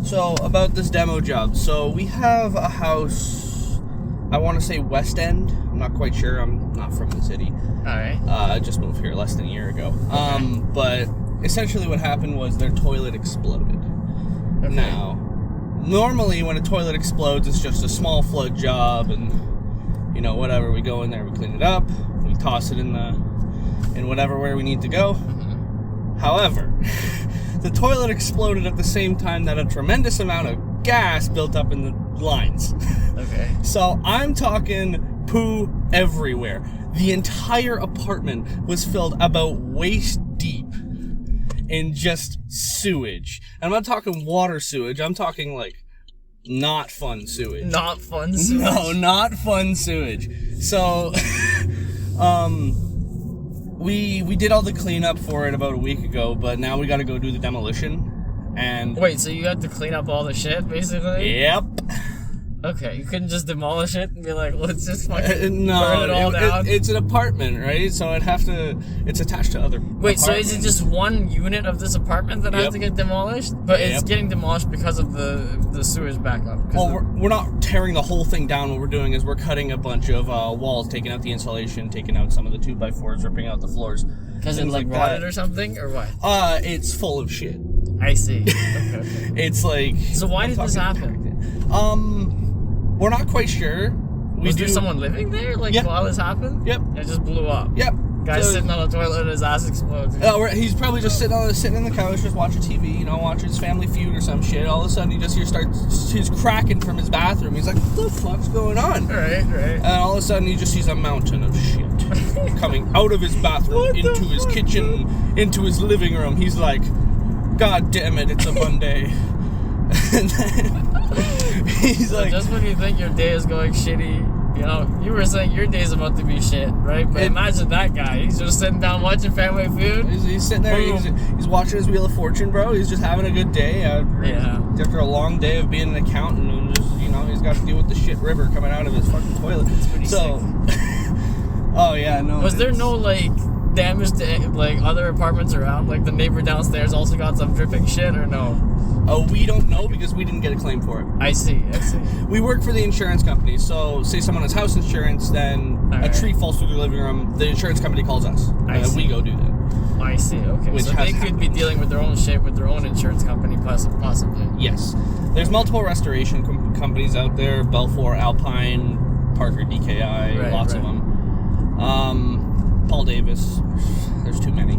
So, about this demo job. So, we have a house, I want to say West End. I'm not quite sure. I'm not from the city. Alright. I just moved here less than a year ago. Okay. But essentially what happened was their toilet exploded. Okay. Now, normally when a toilet explodes, it's just a small flood job and, you know, whatever. We go in there, we clean it up, we toss it in whatever where we need to go. However, the toilet exploded at the same time that a tremendous amount of gas built up in the lines. Okay. So I'm talking poo everywhere. The entire apartment was filled about waist deep in just sewage. And I'm not talking water sewage. I'm talking like not fun sewage. Not fun sewage? No, not fun sewage. So, we did all the cleanup for it about a week ago, but now we got to go do the demolition. And wait, so you had to clean up all the shit, basically? Yep. Okay, you couldn't just demolish it and be like, let's just fucking no, burn it all down? it's an apartment, right? So it's attached to other Wait, so is it just one unit of this apartment that has to get demolished? But it's getting demolished because of the sewage backup? Well, we're not tearing the whole thing down. What we're doing is we're cutting a bunch of walls, taking out the insulation, taking out some of the 2x4s, ripping out the the floors. Because it's like rotted or something, or what? It's full of shit. I see. Okay. It's like... So why did this happen? We're not quite sure. Was there someone living there, while this happened? Yep. It just blew up? Yep. Guy's sitting on the toilet and his ass explodes. He's probably just sitting on the couch, just watching TV, watching his Family Feud or some shit. All of a sudden, he just he's cracking from his bathroom. He's like, what the fuck's going on? Right. And all of a sudden, he just sees a mountain of shit coming out of his bathroom, into his kitchen, into his living room. He's like, God damn it, it's a Monday. And then he's like... just when you think your day is going shitty, you were saying your day's about to be shit, right? But imagine that guy. He's just sitting down watching Family Feud. He's sitting there, he's watching his Wheel of Fortune, bro. He's just having a good day. After a long day of being an accountant, and just, he's got to deal with the shit river coming out of his fucking toilet. It's pretty sick. Oh, yeah, no. Was there no, damage to, other apartments around? Like, the neighbor downstairs also got some dripping shit, or no? Oh, we don't know because we didn't get a claim for it. I see. We work for the insurance company, so say someone has house insurance, then a tree falls through their living room, the insurance company calls us, and we go do that. I see, okay. So they could be dealing with their own shit with their own insurance company, possibly. Yes. There's multiple restoration companies out there, Belfour, Alpine, Parker, DKI, lots of them. Paul Davis, there's too many.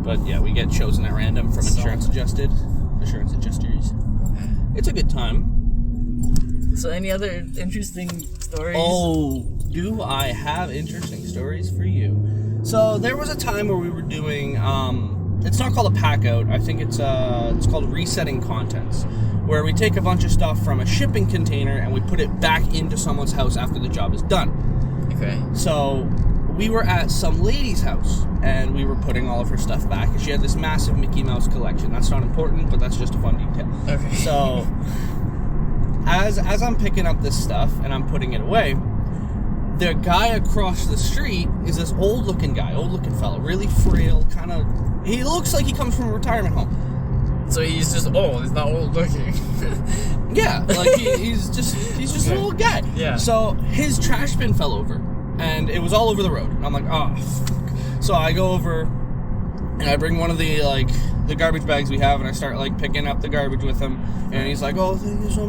But yeah, we get chosen at random from insurance adjusters. It's a good time. So any other interesting stories? Oh, do I have interesting stories for you? So there was a time where we were doing, it's not called a pack out. I think it's called resetting contents, where we take a bunch of stuff from a shipping container and we put it back into someone's house after the job is done. Okay. So we were at some lady's house, and we were putting all of her stuff back, and she had this massive Mickey Mouse collection. That's not important, but that's just a fun detail. Okay. So, as I'm picking up this stuff, and I'm putting it away, the guy across the street is this old-looking fellow, really frail, kind of... He looks like he comes from a retirement home. So he's just old, he's not old-looking. Yeah, he's just an old guy. Yeah. So, his trash bin fell over. And it was all over the road. And I'm like, oh, fuck. So I go over, and I bring one of the garbage bags we have, and I start, picking up the garbage with him. And he's like, oh, thank you so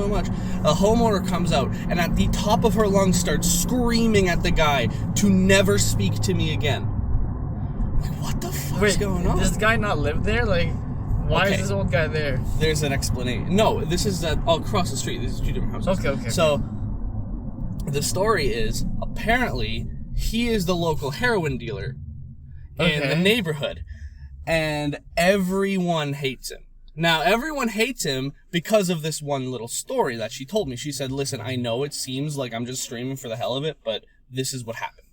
much. A homeowner comes out, and at the top of her lungs starts screaming at the guy to never speak to me again. I'm like, what the fuck's going on? Does this guy not live there? Why is this old guy there? There's an explanation. No, this is across the street. This is two different houses. Okay. So... the story is, apparently, he is the local heroin dealer in the neighborhood, and everyone hates him. Now, everyone hates him because of this one little story that she told me. She said, listen, I know it seems like I'm just streaming for the hell of it, but this is what happened.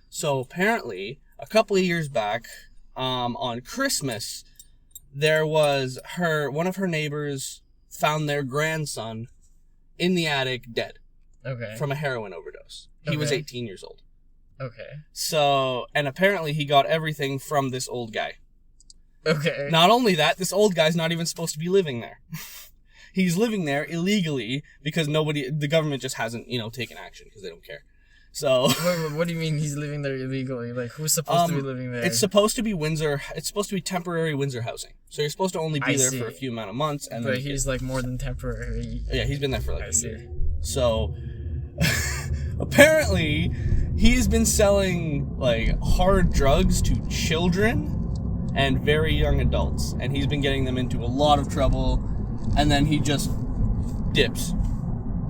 So, apparently, a couple of years back, on Christmas, there was one of her neighbors found their grandson in the attic dead. Okay. From a heroin overdose. He was 18 years old. Okay. So, and apparently he got everything from this old guy. Okay. Not only that, this old guy's not even supposed to be living there. he's living there illegally because the government just hasn't, taken action because they don't care. So. Wait, what do you mean he's living there illegally? Like, who's supposed to be living there? It's supposed to be It's supposed to be temporary Windsor housing. So you're supposed to only be there for a few amount of months. But he's like more than temporary. Yeah, he's been there for like a year. So, apparently, he's been selling like hard drugs to children and very young adults. And he's been getting them into a lot of trouble. And then he just dips.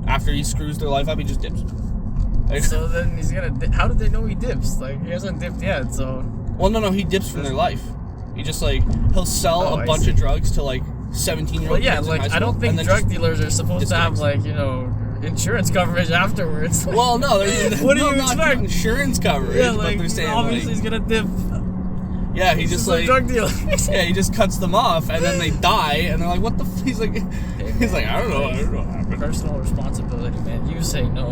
After he screws their life up, he just dips. So then he's gonna. How did they know he dips? Like, he hasn't dipped yet, so. Well, no, he dips from their life. He just he'll sell a bunch of drugs to 17-year-olds. Well, yeah, I don't think drug dealers are supposed to have insurance coverage afterwards. Well, no, what do you expect? Insurance coverage, yeah, but they're saying obviously he's gonna dip. Yeah, he just drug dealer. Yeah, he just cuts them off, and then they die, and they're like, "What the?" He's like, "I don't know what happened." Personal responsibility, man. You say no.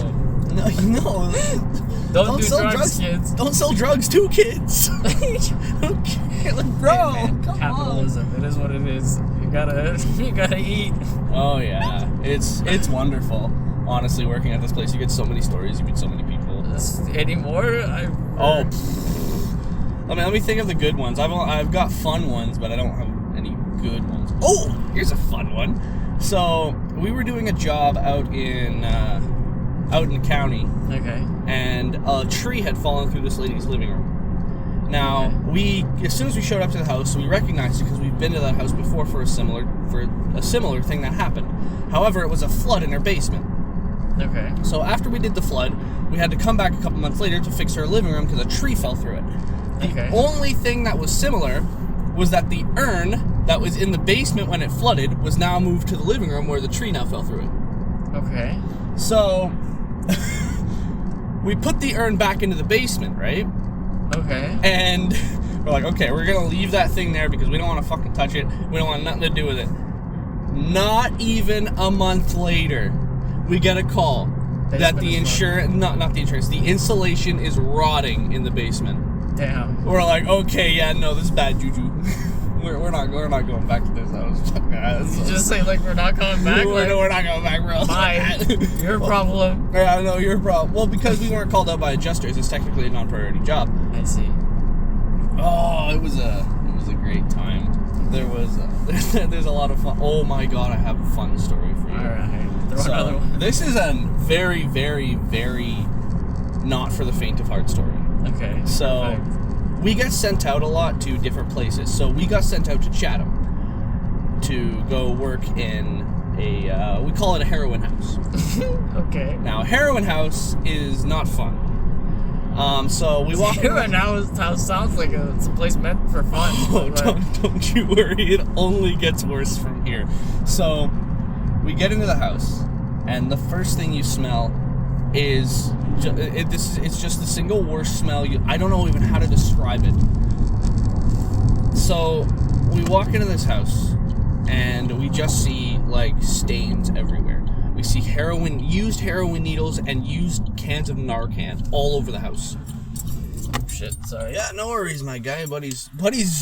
No. Don't do drugs, kids. Don't sell drugs to kids. Okay, bro, man, come capitalism. on. It is what it is. You gotta eat. Oh yeah, it's wonderful. Honestly, working at this place, you get so many stories. You meet so many people. Any more? Let me think of the good ones. I've got fun ones, but I don't have any good ones. Oh, here's a fun one. So we were doing a job out in the county. Okay. And a tree had fallen through this lady's living room. Now as soon as we showed up to the house, we recognized it because we've been to that house before for a similar thing that happened. However, it was a flood in her basement. Okay. So after we did the flood, we had to come back a couple months later to fix her living room because a tree fell through it. The only thing that was similar was that the urn that was in the basement when it flooded was now moved to the living room where the tree now fell through it. Okay. So we put the urn back into the basement, right? Okay. And we're like, okay, we're going to leave that thing there because we don't want to fucking touch it. We don't want nothing to do with it. Not even a month later, we get a call that the insurance, not the insurance, the insulation is rotting in the basement. Damn. We're like, okay, yeah, no, this is bad juju. we're not going back to this house. You just say we're not coming back. We're not going back, bro. Bye. Your problem. Yeah, no, your problem. Well, because we weren't called out by adjusters, it's technically a non-priority job. I see. Oh, it was a great time. There's a lot of fun. Oh my god, I have a fun story for you. All right. Throw another one. This is a very, very, very not for the faint of heart story. Okay. So, we get sent out a lot to different places. So, we got sent out to Chatham to go work in we call it a heroin house. Okay. Now, a heroin house is not fun. So we walk. Heroin house sounds like it's a place meant for fun. Oh, don't you worry. It only gets worse from here. So, we get into the house, and the first thing you smell is it's just the single worst smell. I don't know even how to describe it. So we walk into this house and we just see stains everywhere. We see used heroin needles and used cans of Narcan all over the house. Shit, sorry. Yeah, no worries, my guy. Buddy's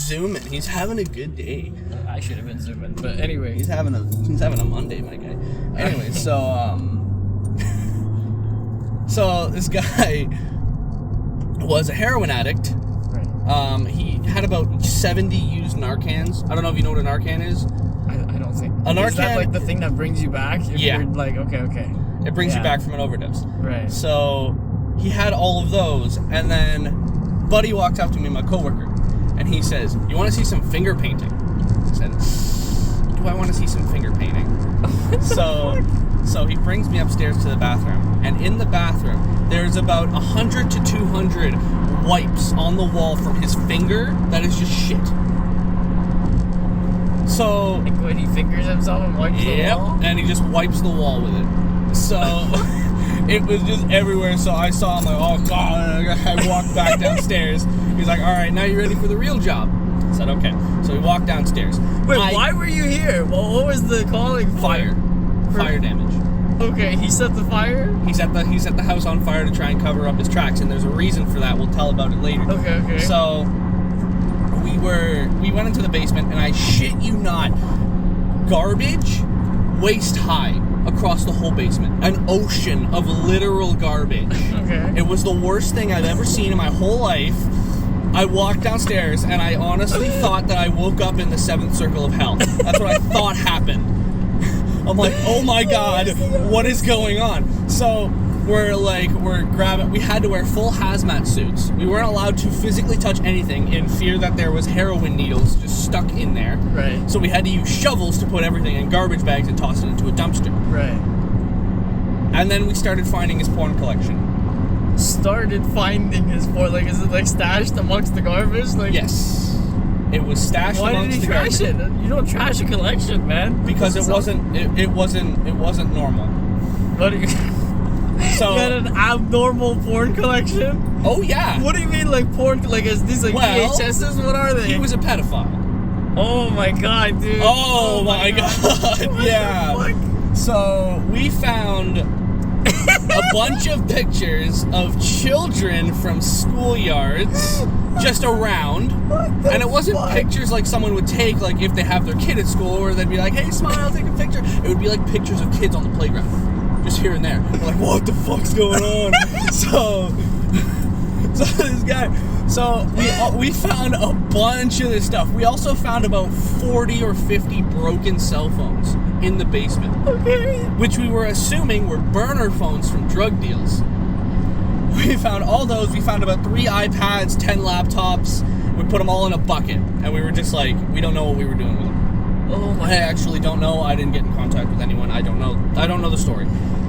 zooming. He's having a good day. I should have been zooming, but anyway. He's having a Monday, my guy. Anyway, so this guy was a heroin addict. Right. He had about 70 used Narcans. I don't know if you know what a Narcan is. I don't think. A Narcan, is that the thing that brings you back? Yeah. You're okay. It brings you back from an overdose. Right. So he had all of those, and then Buddy walked up to me, my coworker, and he says, "You want to see some finger painting?" I said, "Do I want to see some finger painting?" So he brings me upstairs to the bathroom, and in the bathroom, there's about 100 to 200 wipes on the wall from his finger that is just shit. So when he fingers himself and wipes the wall? And he just wipes the wall with it. So it was just everywhere. So I saw him oh god. I walked back downstairs. He's like, all right, now you ready for the real job? I said, okay. So we walked downstairs. Wait, why were you here? Well, what was the calling for? Fire damage. Okay, he set the fire? He set the house on fire to try and cover up his tracks, and there's a reason for that. We'll tell about it later. Okay. So we went into the basement, and I shit you not, garbage waist high across the whole basement. An ocean of literal garbage. Okay. It was the worst thing I've ever seen in my whole life. I walked downstairs and I honestly thought that I woke up in the 7th circle of hell. That's what I thought happened. I'm like, oh my god, what is going on? So we're grabbing, we had to wear full hazmat suits. We weren't allowed to physically touch anything in fear that there was heroin needles just stuck in there. Right. So we had to use shovels to put everything in garbage bags and toss it into a dumpster. Right. And then we started finding his porn collection. Started finding his porn, like, is it like stashed amongst the garbage? Like, yes. It was stashed amongst the garbage. Why did he trash it? You don't trash a collection, man. Because it wasn't normal. What are you... So, you got an abnormal porn collection? Oh yeah. What do you mean, like porn? Like, is these like VHSs? What are they? He was a pedophile. Oh my god, dude. Oh my god. Yeah. So we found a bunch of pictures of children from schoolyards just around, and it wasn't pictures like someone would take, like if they have their kid at school, or they'd be like, "Hey, smile, take a picture." It would be like pictures of kids on the playground, just here and there. We're like, what the fuck's going on? So this guy. So we found a bunch of this stuff. We also found about 40 or 50 broken cell phones in the basement. Okay. Which we were assuming were burner phones from drug deals. We found all those. We found about 3 iPads, 10 laptops. We put them all in a bucket. And we were just like, we don't know what we were doing with them. Oh my. I actually don't know. I didn't get in contact with anyone. I don't know the story.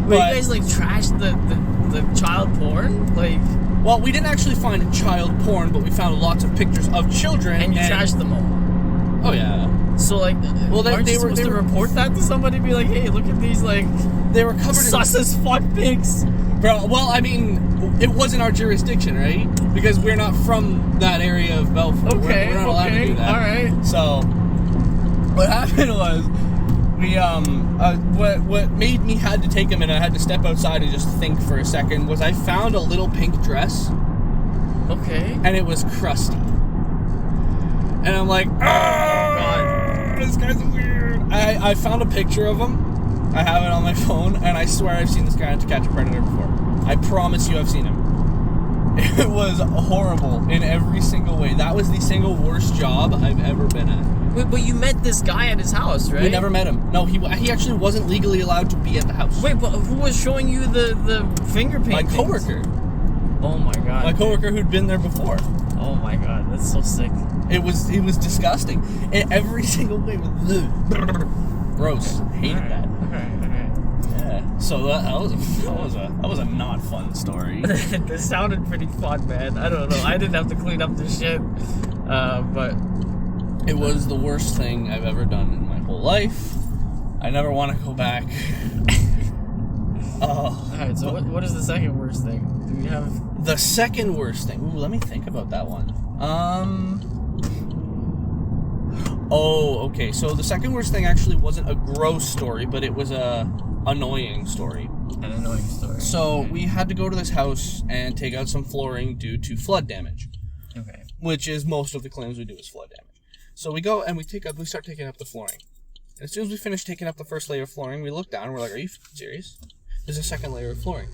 Wait, you guys like trashed the child porn? Like, well, we didn't actually find child porn, but we found lots of pictures of children. And you trashed them all? Oh yeah. So like, well, aren't you supposed to report that to somebody? Be like, hey, look at these, like, they were covered sus as fuck pics. Bro, well, I mean, it wasn't our jurisdiction, right? Because we're not from that area of Belfort. Okay, we're not allowed to do that. All right. So what happened was, we what made me had to take him, and I had to step outside and just think for a second, was I found a little pink dress. Okay. And it was crusty. And I'm like, oh god, this guy's weird. I found a picture of him. I have it on my phone, and I swear I've seen this guy on To Catch a Predator before. I promise you I've seen him. It was horrible in every single way. That was the single worst job I've ever been at. Wait, but you met this guy at his house, right? We never met him. No, he actually wasn't legally allowed to be at the house. Wait, but who was showing you the finger paintings? My coworker. Oh my god. My coworker who'd been there before. Oh my god, that's so sick. It was disgusting. In every single way was gross. Hated that. Yeah. So that was a not fun story. This sounded pretty fun, man. I don't know. I didn't have to clean up the shit, but it was the worst thing I've ever done in my whole life. I never want to go back. Oh. Alright, so what is the second worst thing? Do we have... The second worst thing? Ooh, let me think about that one. Oh, okay. So the second worst thing actually wasn't a gross story, but it was a annoying story. An annoying story. So we had to go to this house and take out some flooring due to flood damage. Okay. Which is most of the claims we do is flood damage. So we go and we start taking up the flooring. And as soon as we finish taking up the first layer of flooring, we look down and we're like, are you serious? There's a second layer of flooring.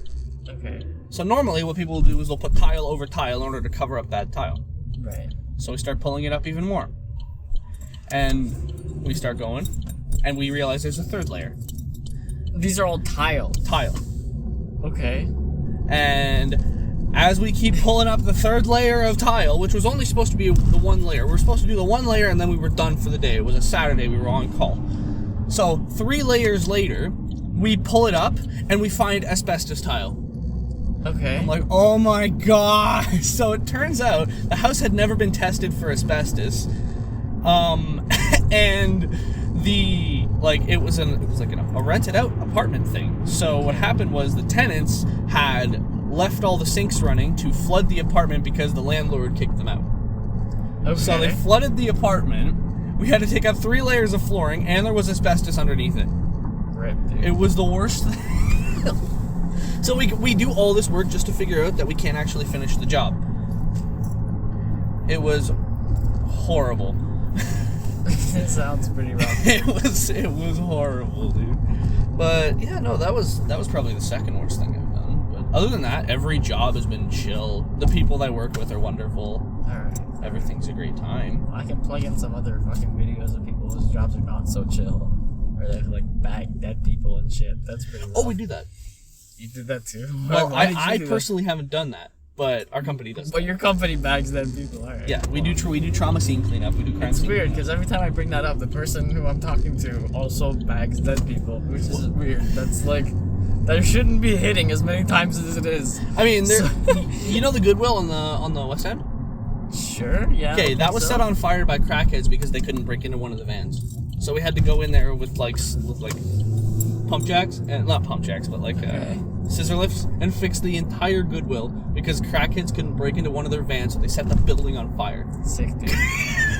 Okay. So normally what people will do is they'll put tile over tile in order to cover up that tile. Right. So we start pulling it up even more. And we start going, and we realize there's a third layer. These are all tile. Tile. Okay. And as we keep pulling up the third layer of tile, which was only supposed to be the one layer. We were supposed to do the one layer and then we were done for the day. It was a Saturday, we were on call. So 3 layers later, we pull it up and we find asbestos tile. Okay. I'm like, oh my god. So it turns out the house had never been tested for asbestos. And it was like a rented out apartment thing. So what happened was the tenants had left all the sinks running to flood the apartment because the landlord kicked them out. Okay. So they flooded the apartment. We had to take out 3 layers of flooring, and there was asbestos underneath it. Rip, dude. It was the worst thing. So we do all this work just to figure out that we can't actually finish the job. It was horrible. It sounds pretty rough. It was horrible, dude. But yeah, no, that was probably the second worst thing I've done. But other than that, every job has been chill. The people I work with are wonderful. Alright. Everything's a great time. I can plug in some other fucking videos of people whose jobs are not so chill. Or they like bag dead people and shit. That's pretty rough. Oh, we do that. You did that too? Well, I personally haven't done that, but our company does. But your company bags dead people, alright. Yeah, we do trauma scene cleanup. We do crime It's scene weird cleanup. because every time I bring that up, the person who I'm talking to also bags dead people, which is weird. That's like, that shouldn't be hitting as many times as it is. I mean, you know the Goodwill on the West End? Sure, yeah. Okay, that was set on fire by crackheads because they couldn't break into one of the vans. So we had to go in there with pump jacks, and not pump jacks, but scissor lifts, and fix the entire Goodwill because crackheads couldn't break into one of their vans, so they set the building on fire. Sick, dude.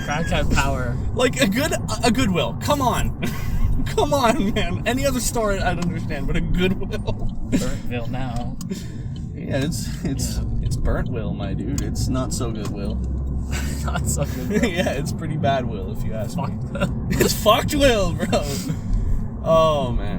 Crackhead power. Like a Goodwill. Come on. Come on, man. Any other store I'd understand, but a Goodwill. Burntville now. Yeah, it's Burntwill, my dude. It's not so Goodwill. Not so good. Yeah, it's pretty bad will if you ask me. Fuck. It's fucked will, bro. Oh man.